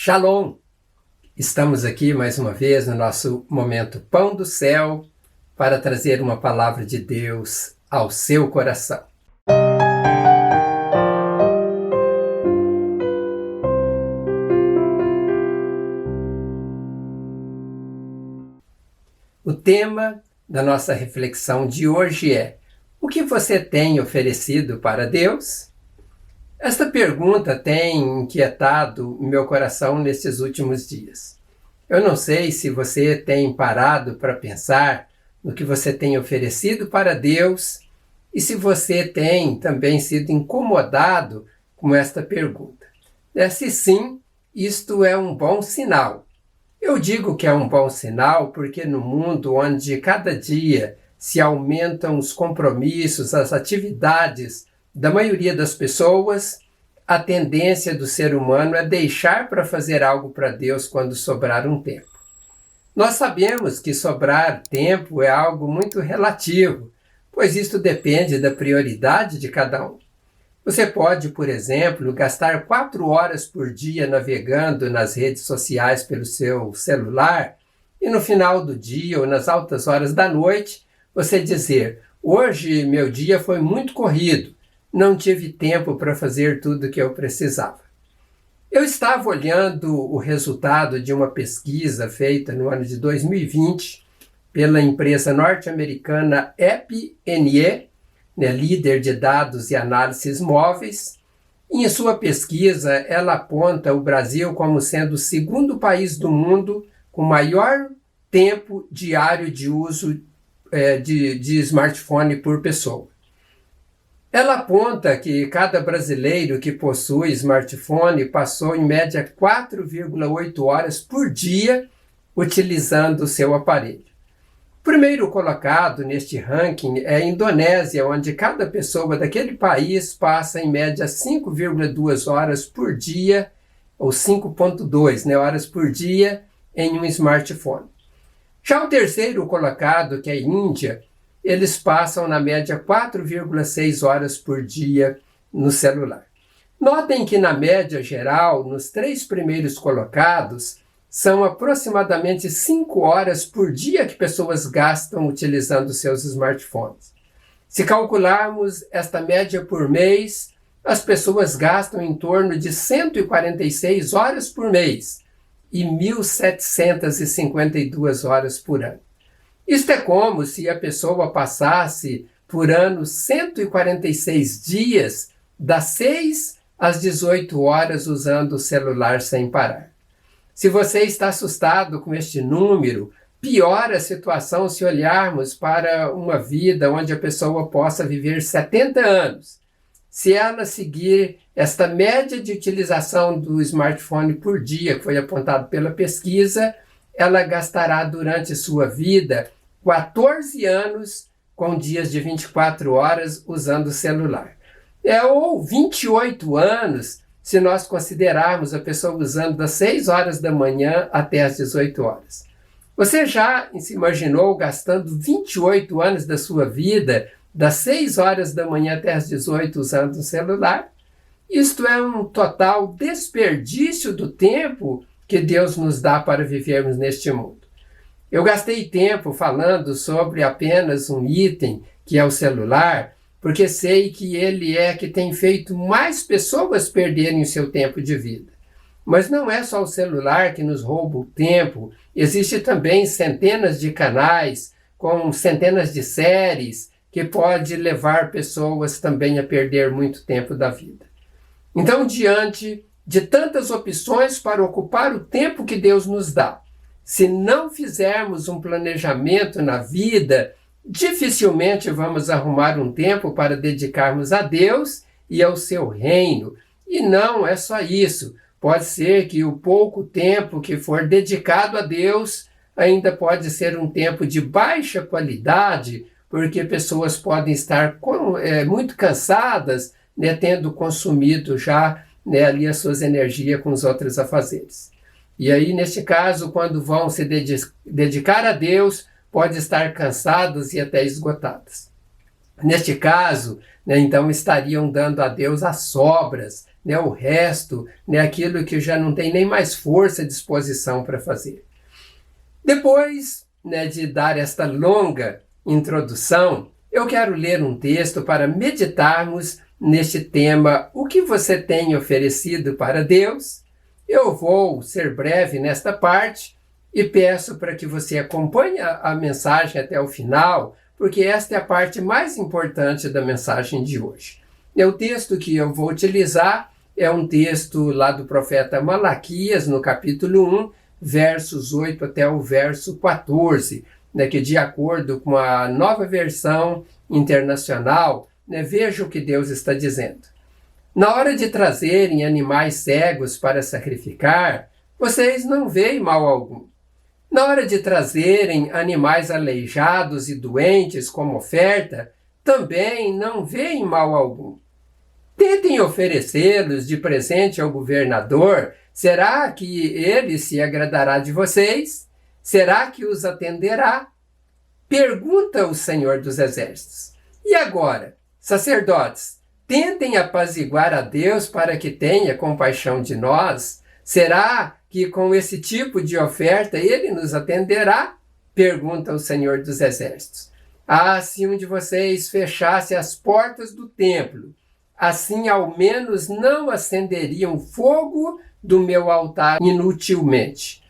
Shalom! Estamos aqui mais uma vez no nosso momento Pão do Céu para trazer uma palavra de Deus ao seu coração. O tema da nossa reflexão de hoje é: o que você tem oferecido para Deus? Esta pergunta tem inquietado meu coração nesses últimos dias. Eu não sei se você tem parado para pensar no que você tem oferecido para Deus e se você tem também sido incomodado com esta pergunta. Se sim, isto é um bom sinal. Eu digo que é um bom sinal porque no mundo onde cada dia se aumentam os compromissos, as atividades da maioria das pessoas, a tendência do ser humano é deixar para fazer algo para Deus quando sobrar um tempo. Nós sabemos que sobrar tempo é algo muito relativo, pois isto depende da prioridade de cada um. Você pode, por exemplo, gastar 4 horas por dia navegando nas redes sociais pelo seu celular e no final do dia ou nas altas horas da noite você dizer: hoje meu dia foi muito corrido, não tive tempo para fazer tudo o que eu precisava. Eu estava olhando o resultado de uma pesquisa feita no ano de 2020 pela empresa norte-americana EPNE, líder de dados e análises móveis. E em sua pesquisa, ela aponta o Brasil como sendo o segundo país do mundo com maior tempo diário de uso de smartphone por pessoa. Ela aponta que cada brasileiro que possui smartphone passou em média 4,8 horas por dia utilizando o seu aparelho. O primeiro colocado neste ranking é a Indonésia, onde cada pessoa daquele país passa em média 5,2 horas por dia, ou 5,2 horas por dia, em um smartphone. Já o terceiro colocado, que é a Índia, eles passam na média 4,6 horas por dia no celular. Notem que na média geral, nos 3 primeiros colocados, são aproximadamente 5 horas por dia que pessoas gastam utilizando seus smartphones. Se calcularmos esta média por mês, as pessoas gastam em torno de 146 horas por mês e 1.752 horas por ano. Isto é como se a pessoa passasse por ano 146 dias, das 6 às 18 horas usando o celular sem parar. Se você está assustado com este número, piora a situação se olharmos para uma vida onde a pessoa possa viver 70 anos. Se ela seguir esta média de utilização do smartphone por dia, que foi apontado pela pesquisa, ela gastará durante sua vida 14 anos com dias de 24 horas usando o celular. Ou 28 anos se nós considerarmos a pessoa usando das 6 horas da manhã até as 18 horas. Você já se imaginou gastando 28 anos da sua vida, das 6 horas da manhã até as 18 usando o celular? Isto é um total desperdício do tempo que Deus nos dá para vivermos neste mundo. Eu gastei tempo falando sobre apenas um item, que é o celular, porque sei que ele que tem feito mais pessoas perderem o seu tempo de vida. Mas não é só o celular que nos rouba o tempo, existe também centenas de canais, com centenas de séries, que pode levar pessoas também a perder muito tempo da vida. Então, diante de tantas opções para ocupar o tempo que Deus nos dá, se não fizermos um planejamento na vida, dificilmente vamos arrumar um tempo para dedicarmos a Deus e ao seu reino. E não é só isso. Pode ser que o pouco tempo que for dedicado a Deus ainda pode ser um tempo de baixa qualidade, porque pessoas podem estar muito cansadas, tendo consumido já ali as suas energias com os outros afazeres. E aí, neste caso, quando vão se dedicar a Deus, pode estar cansados e até esgotados. Neste caso, então estariam dando a Deus as sobras, né, o resto, né, aquilo que já não tem nem mais força e disposição para fazer. Depois, né, de dar esta longa introdução, eu quero ler um texto para meditarmos neste tema, o que você tem oferecido para Deus. Eu vou ser breve nesta parte e peço para que você acompanhe a mensagem até o final, porque esta é a parte mais importante da mensagem de hoje. O texto que eu vou utilizar é um texto lá do profeta Malaquias, no capítulo 1, versos 8 até o verso 14, né, que de acordo com a Nova Versão Internacional, né, veja o que Deus está dizendo. Na hora de trazerem animais cegos para sacrificar, vocês não veem mal algum. Na hora de trazerem animais aleijados e doentes como oferta, também não veem mal algum. Tentem oferecê-los de presente ao governador. Será que ele se agradará de vocês? Será que os atenderá? Pergunta o Senhor dos Exércitos. E agora, sacerdotes, tentem apaziguar a Deus para que tenha compaixão de nós. Será que com esse tipo de oferta ele nos atenderá? Pergunta o Senhor dos Exércitos. Ah, se um de vocês fechasse as portas do templo, assim ao menos não acenderiam fogo do meu altar inutilmente.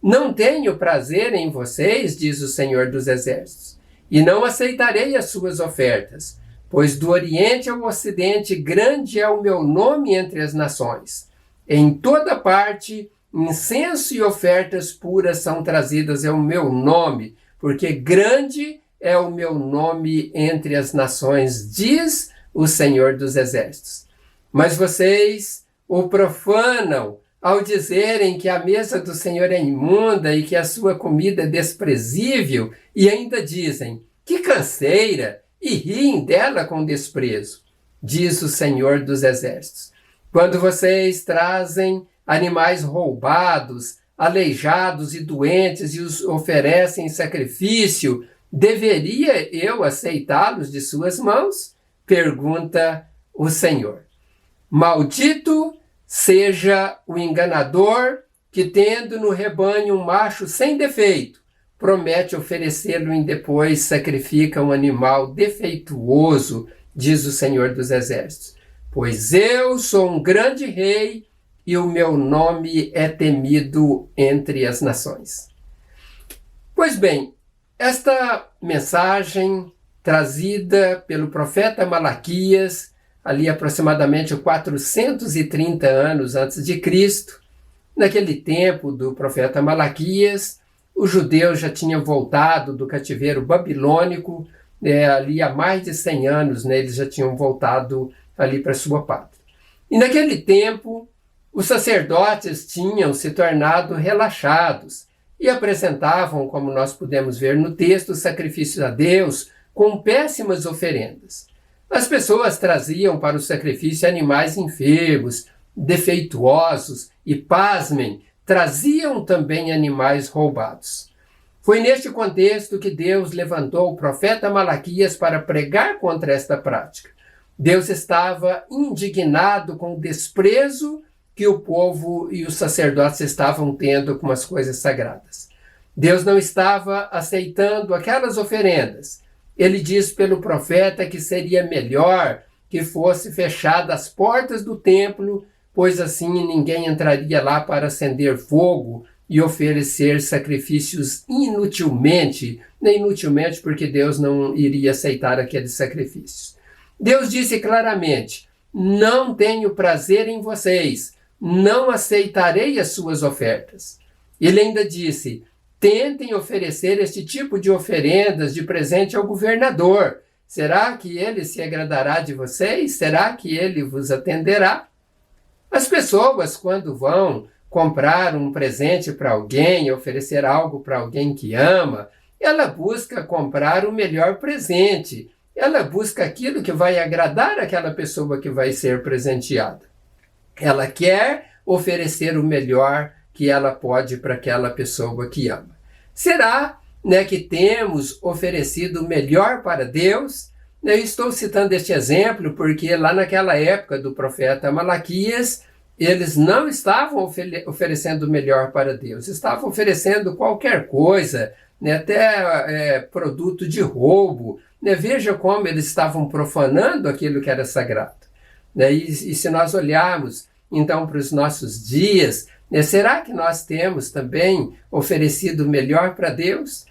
Não tenho prazer em vocês, diz o Senhor dos Exércitos, e não aceitarei as suas ofertas, pois do Oriente ao Ocidente grande é o meu nome entre as nações. Em toda parte, incenso e ofertas puras são trazidas ao meu nome, porque grande é o meu nome entre as nações, diz o Senhor dos Exércitos. Mas vocês o profanam ao dizerem que a mesa do Senhor é imunda e que a sua comida é desprezível, e ainda dizem, que canseira, e riem dela com desprezo, diz o Senhor dos Exércitos. Quando vocês trazem animais roubados, aleijados e doentes e os oferecem em sacrifício, deveria eu aceitá-los de suas mãos? Pergunta o Senhor. Maldito seja o enganador que, tendo no rebanho um macho sem defeito, promete oferecê-lo e depois sacrifica um animal defeituoso, diz o Senhor dos Exércitos. Pois eu sou um grande rei e o meu nome é temido entre as nações. Pois bem, esta mensagem trazida pelo profeta Malaquias, ali aproximadamente 430 anos antes de Cristo, naquele tempo do profeta Malaquias, os judeus já tinham voltado do cativeiro babilônico, ali há mais de 100 anos, eles já tinham voltado ali para sua pátria. E naquele tempo, os sacerdotes tinham se tornado relaxados e apresentavam, como nós podemos ver no texto, sacrifícios a Deus com péssimas oferendas. As pessoas traziam para o sacrifício animais enfermos, defeituosos e, pasmem, traziam também animais roubados. Foi neste contexto que Deus levantou o profeta Malaquias para pregar contra esta prática. Deus estava indignado com o desprezo que o povo e os sacerdotes estavam tendo com as coisas sagradas. Deus não estava aceitando aquelas oferendas. Ele diz pelo profeta que seria melhor que fosse fechada as portas do templo, pois assim ninguém entraria lá para acender fogo e oferecer sacrifícios inutilmente, nem inutilmente porque Deus não iria aceitar aqueles sacrifícios. Deus disse claramente, não tenho prazer em vocês, não aceitarei as suas ofertas. Ele ainda disse, tentem oferecer este tipo de oferendas de presente ao governador. Será que ele se agradará de vocês? Será que ele vos atenderá? As pessoas, quando vão comprar um presente para alguém, oferecer algo para alguém que ama, ela busca comprar o melhor presente. Ela busca aquilo que vai agradar aquela pessoa que vai ser presenteada. Ela quer oferecer o melhor que ela pode para aquela pessoa que ama. Será, que temos oferecido o melhor para Deus? Eu estou citando este exemplo porque lá naquela época do profeta Malaquias, eles não estavam oferecendo o melhor para Deus, estavam oferecendo qualquer coisa, até produto de roubo. Veja como eles estavam profanando aquilo que era sagrado. E se nós olharmos então para os nossos dias, será que nós temos também oferecido o melhor para Deus?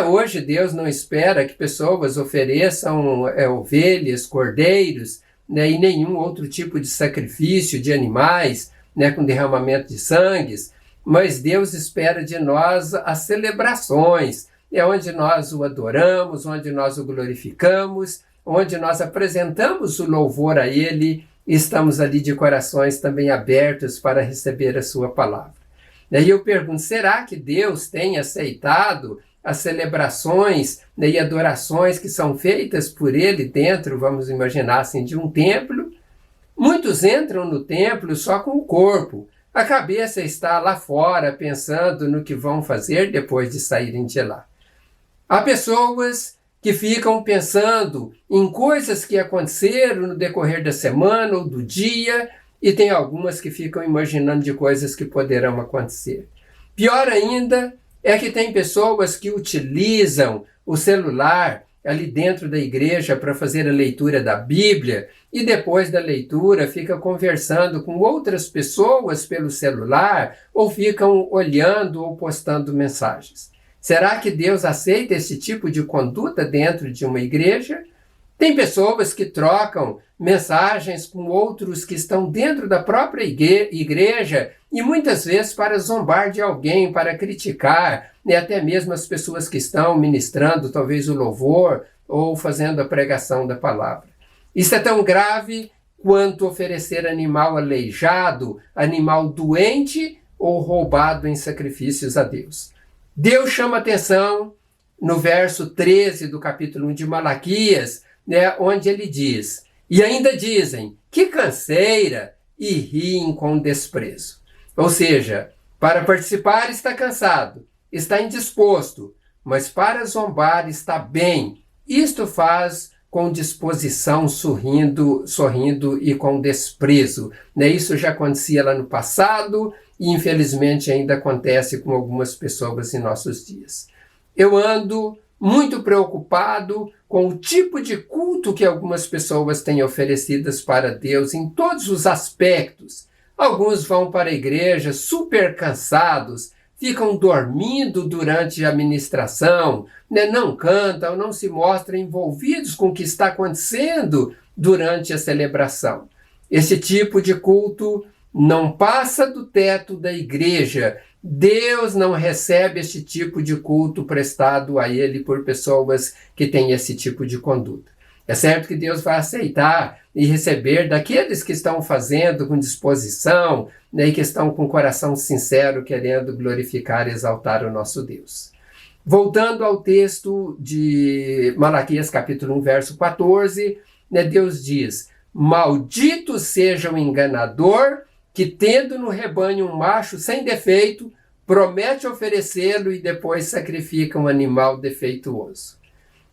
Hoje Deus não espera que pessoas ofereçam ovelhas, cordeiros, e nenhum outro tipo de sacrifício de animais, com derramamento de sangues, mas Deus espera de nós as celebrações, onde nós o adoramos, onde nós o glorificamos, onde nós apresentamos o louvor a Ele e estamos ali de corações também abertos para receber a sua palavra. E eu pergunto, será que Deus tem aceitado as celebrações e adorações que são feitas por Ele dentro, vamos imaginar assim, de um templo? Muitos entram no templo só com o corpo. A cabeça está lá fora pensando no que vão fazer depois de saírem de lá. Há pessoas que ficam pensando em coisas que aconteceram no decorrer da semana ou do dia, e tem algumas que ficam imaginando de coisas que poderão acontecer. Pior ainda é que tem pessoas que utilizam o celular ali dentro da igreja para fazer a leitura da Bíblia e depois da leitura fica conversando com outras pessoas pelo celular ou ficam olhando ou postando mensagens. Será que Deus aceita esse tipo de conduta dentro de uma igreja? Tem pessoas que trocam mensagens com outros que estão dentro da própria igreja e muitas vezes para zombar de alguém, para criticar, até mesmo as pessoas que estão ministrando talvez o louvor ou fazendo a pregação da palavra. Isso é tão grave quanto oferecer animal aleijado, animal doente ou roubado em sacrifícios a Deus. Deus chama atenção no verso 13 do capítulo 1 de Malaquias, onde ele diz, e ainda dizem, que canseira, e riem com desprezo. Ou seja, para participar está cansado, está indisposto, mas para zombar está bem. Isto faz com disposição, sorrindo e com desprezo. Isso já acontecia lá no passado e infelizmente ainda acontece com algumas pessoas em nossos dias. Eu ando muito preocupado com o tipo de culto que algumas pessoas têm oferecidas para Deus em todos os aspectos. Alguns vão para a igreja super cansados, ficam dormindo durante a ministração, não cantam, não se mostram envolvidos com o que está acontecendo durante a celebração. Esse tipo de culto não passa do teto da igreja. Deus não recebe esse tipo de culto prestado a Ele por pessoas que têm esse tipo de conduta. É certo que Deus vai aceitar e receber daqueles que estão fazendo com disposição, e que estão com o coração sincero, querendo glorificar e exaltar o nosso Deus. Voltando ao texto de Malaquias capítulo 1, verso 14, Deus diz, maldito seja o enganador que, tendo no rebanho um macho sem defeito, promete oferecê-lo e depois sacrifica um animal defeituoso.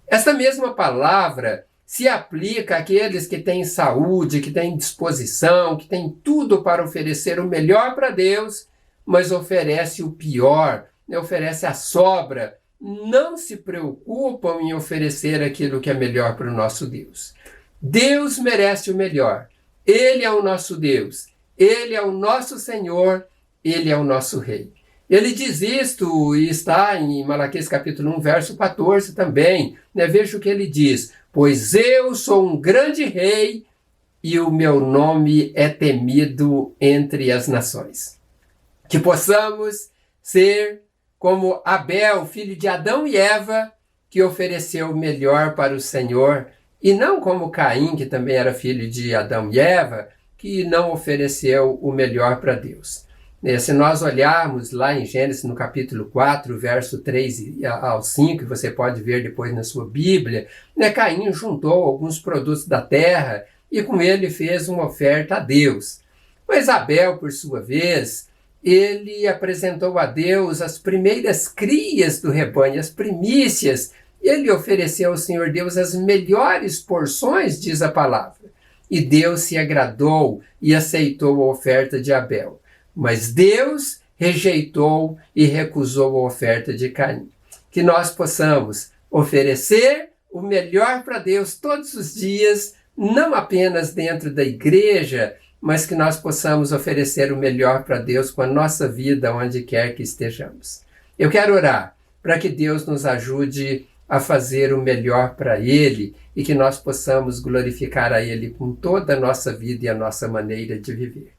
Esta mesma palavra se aplica àqueles que têm saúde, que têm disposição, que têm tudo para oferecer o melhor para Deus, mas oferece o pior, oferece a sobra, não se preocupam em oferecer aquilo que é melhor para o nosso Deus. Deus merece o melhor. Ele é o nosso Deus. Ele é o nosso Senhor. Ele é o nosso Rei. Ele diz isto e está em Malaquias capítulo 1, verso 14 também. Veja o que ele diz. Pois eu sou um grande rei e o meu nome é temido entre as nações. Que possamos ser como Abel, filho de Adão e Eva, que ofereceu o melhor para o Senhor, e não como Caim, que também era filho de Adão e Eva, que não ofereceu o melhor para Deus. Se nós olharmos lá em Gênesis, no capítulo 4, verso 3 ao 5, você pode ver depois na sua Bíblia, Caim juntou alguns produtos da terra e com ele fez uma oferta a Deus. Mas Abel, por sua vez, ele apresentou a Deus as primeiras crias do rebanho, as primícias ele ofereceu ao Senhor Deus as melhores porções, diz a palavra. E Deus se agradou e aceitou a oferta de Abel. Mas Deus rejeitou e recusou a oferta de Caim. Que nós possamos oferecer o melhor para Deus todos os dias, não apenas dentro da igreja, mas que nós possamos oferecer o melhor para Deus com a nossa vida, onde quer que estejamos. Eu quero orar para que Deus nos ajude a fazer o melhor para Ele e que nós possamos glorificar a Ele com toda a nossa vida e a nossa maneira de viver.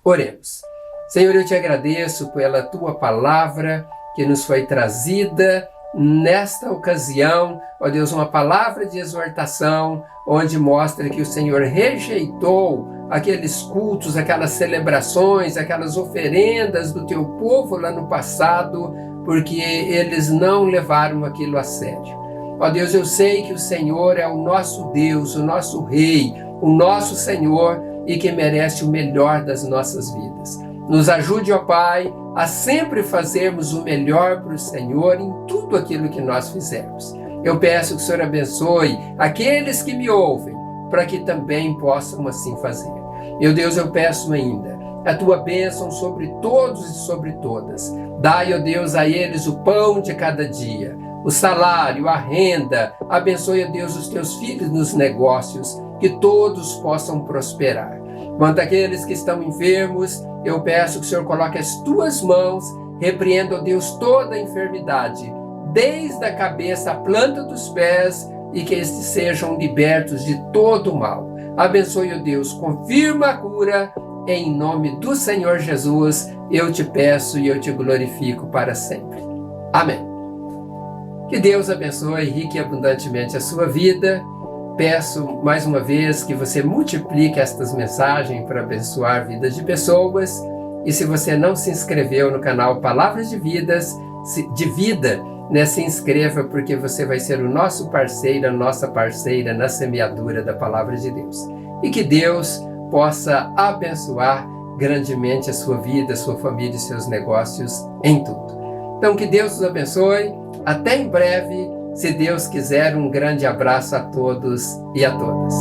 Oremos. Senhor, eu te agradeço pela Tua palavra que nos foi trazida nesta ocasião, ó Deus, uma palavra de exortação, onde mostra que o Senhor rejeitou aqueles cultos, aquelas celebrações, aquelas oferendas do Teu povo lá no passado, porque eles não levaram aquilo a sério. Ó Deus, eu sei que o Senhor é o nosso Deus, o nosso Rei, o nosso Senhor e que merece o melhor das nossas vidas. Nos ajude, ó Pai, a sempre fazermos o melhor para o Senhor em tudo aquilo que nós fizermos. Eu peço que o Senhor abençoe aqueles que me ouvem, para que também possam assim fazer. Meu Deus, eu peço ainda a Tua bênção sobre todos e sobre todas. Dai, ó Deus, a eles o pão de cada dia, o salário, a renda. Abençoe, ó Deus, os Teus filhos nos negócios, que todos possam prosperar. Quanto àqueles que estão enfermos, eu peço que o Senhor coloque as Tuas mãos, repreenda, ó Deus, toda a enfermidade, desde a cabeça à planta dos pés, e que estes sejam libertos de todo o mal. Abençoe, ó Deus, confirma a cura, em nome do Senhor Jesus, eu te peço e eu te glorifico para sempre. Amém. Que Deus abençoe rica e abundantemente a sua vida. Peço mais uma vez que você multiplique estas mensagens para abençoar vidas de pessoas. E se você não se inscreveu no canal Palavras de Vida, se inscreva, porque você vai ser o nosso parceiro, a nossa parceira na semeadura da Palavra de Deus. E que Deus possa abençoar grandemente a sua vida, a sua família e seus negócios em tudo. Então que Deus os abençoe. Até em breve. Se Deus quiser, um grande abraço a todos e a todas.